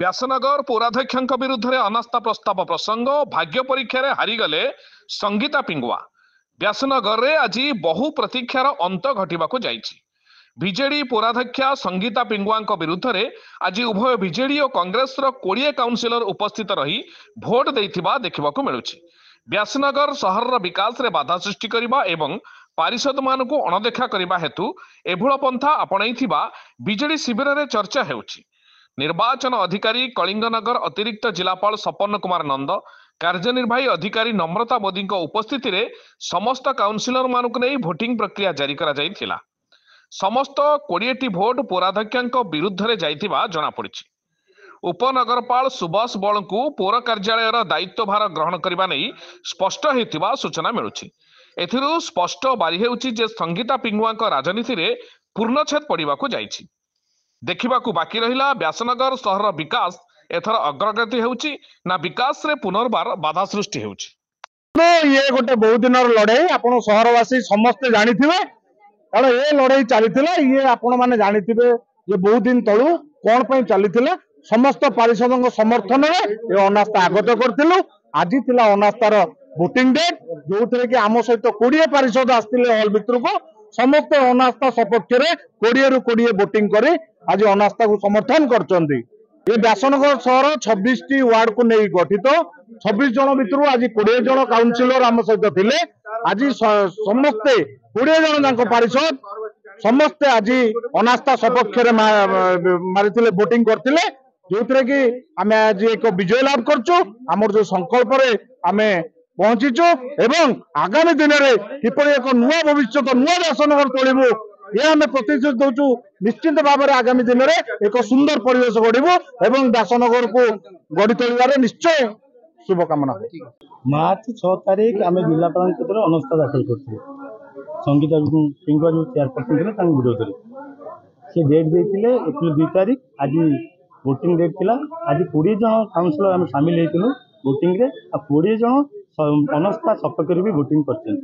व्यासनगर पौराध्यक्ष विरुद्ध में अनास्था प्रस्ताव प्रसंग भाग्य परीक्षा रे हारिगले संगीता पिंगुआ। व्यासनगर रे आज बहु प्रतीक्षार अंत घटिबाकु जाइछि। बीजेडी पौराध्यक्षा संगीता पिंगुआ विरुद्ध में आज उभय बीजेडी और कांग्रेस 20 काउंसिलर उपस्थित रही भोट देइथिबा देखिबाकु मिलुछि। व्यासनगर सहर विकास रे बाधा सृष्टि करिबा एवं पारिषद मानकु अणदेखा करिबा हेतु एभुळ पंथा आपणाइथिबा बीजेडी शिविर रे चर्चा हेउछि। निर्वाचन अधिकारी कलिंगनगर अतिरिक्त जिलापाल सपन्न कुमार नंद, कार्यनिर्वाही अधिकारी नम्रता मोदी उपस्थिति रे समस्त काउंसिलर मानक नहीं भोटिंग प्रक्रिया जारी करा जाइथिला। समस्त 20टी भोट पौराध्यक्ष विरुद्ध रे जाइथिबा जणा पड़िछि। उपनगरपाल सुभाष बल को पौर कार्यालय दायित्वभार ग्रहण करने नहीं स्पष्ट होता सूचना मिलुछि। एथिरु स्पष्ट बारी हेउछि जे संगीता पिंगुआ राजनीति रे पूर्णछेद पड़िबाकु जाइछि। देखिबाकू बाकी रहिला व्यासनगर सहर विकास एथर अग्रगति हेउछि ना विकास रे पुनर्बार बाधा सृष्टि हेउछि। ये गोटे बहुत दिन लड़ाई आपण सहरवासी समस्ते जानिथिबे, कारण ये लड़ाई चलीथिला। ये आपण माने जानिथिबे ये बहुत दिन तळु कोन पय चलीथिला। समस्त पारिषदों समर्थन में ये अनास्था आगत करथिलु। आज थिला अनास्थार वोटिंग डेट, जो थे कि आम सहित 20 पारिषद आसथिले हॉल भितर को। समस्त अनास्था सपक्ष में 20 रु 20 वोटिंग करी आज अनास्था को समर्थन करचंदी। ये व्यासनगर सहर 26टी वार्ड को नहीं गठित। 26 जन भितर आज 20 जन काउंसिलर आम सहित थिले। आज समस्ते 20 जन जांको पारिषद समस्ते आज अनास्था सपक्ष मारी वोटिंग करथिले, जो थे कि आम आज एक विजय लाभ करचु। आमर जो संकल्प रे आमे पहुंचीचु एवं आगामी दिन में किपरि एक नुआ भविष्य नुआ व्यासनगर तोड़बू ये आम प्रतिश्रुति दौचु। निश्चित भाव में आगामी दिन में एक सुंदर परिवेश गढ़ू एवं व्यासनगर को गढ़ी तोड़ार निश्चय शुभकामना। मार्च 6 तारीख आम जिलापाल अनास्था दाखल कर संगीता पिंगुआ जो चेयरपर्सन थे विरोध में से डेट देते एप्रिल 2 तारीख। आज वोटिंग डेट थिला। आज 20 जन काउंसिलर आम सामिल होइतिलु वोटिंग रे। आ 20 जन अनास्था सपक्ष भी वोटिंग करछन।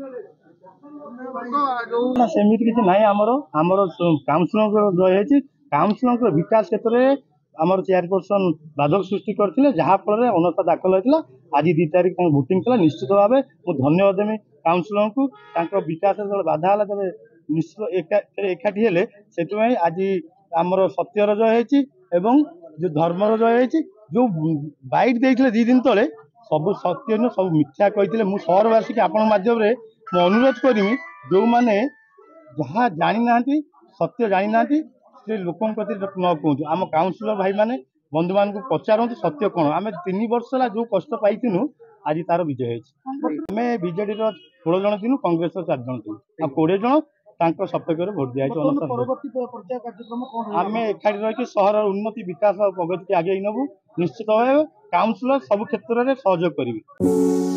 सेमिति किछि नाही। आमर काउंसिलर जय होइछि। काउंसिलर विकास क्षेत्र में आमर चेयरपर्सन बाधक सृष्टि करथिले, जहा फल रे अनास्था दाखल होइतिला। आज 2 तारीख वोटिंग थिला। निश्चित भाव मु धन्यवाद देमी काउंसिलर को। तांको विकास रे बाधा हला तबे निश्चित एकाठी हेले सेतु आज आमर सत्यर जय होइछि एवं जो धर्मर जय होइछि। जो बाइट देइथिले 2 दिन तले सब सत्य न सब मिथ्या कहिथिले। मु सहरवासी के आपण माध्यम रे मु अनुरोध करमी जो माने जहा जानि नांती सत्य जानि नांती से लोकन प्रति न कहतु। आम काउंसिलर भाई माने बंधु मान को पचारंतु सत्य कोन। आमे 3 वर्ष ला जो कष्ट पाइथिनु आज तार विजय होइछि। आमे बीजेडी रो 16 जन थिनु, कांग्रेस रो 4 जन थिनु। आ 20 जन तांको सपक्ष रे भोट दिया छै। परवर्ती पर्याय कार्यक्रम कोन आमे एखाडी रहि सहर उन्नति विकास और प्रगति के आगे नबु। निश्चित भाव काउंसिलर सब क्षेत्र में सहयोग करिवे।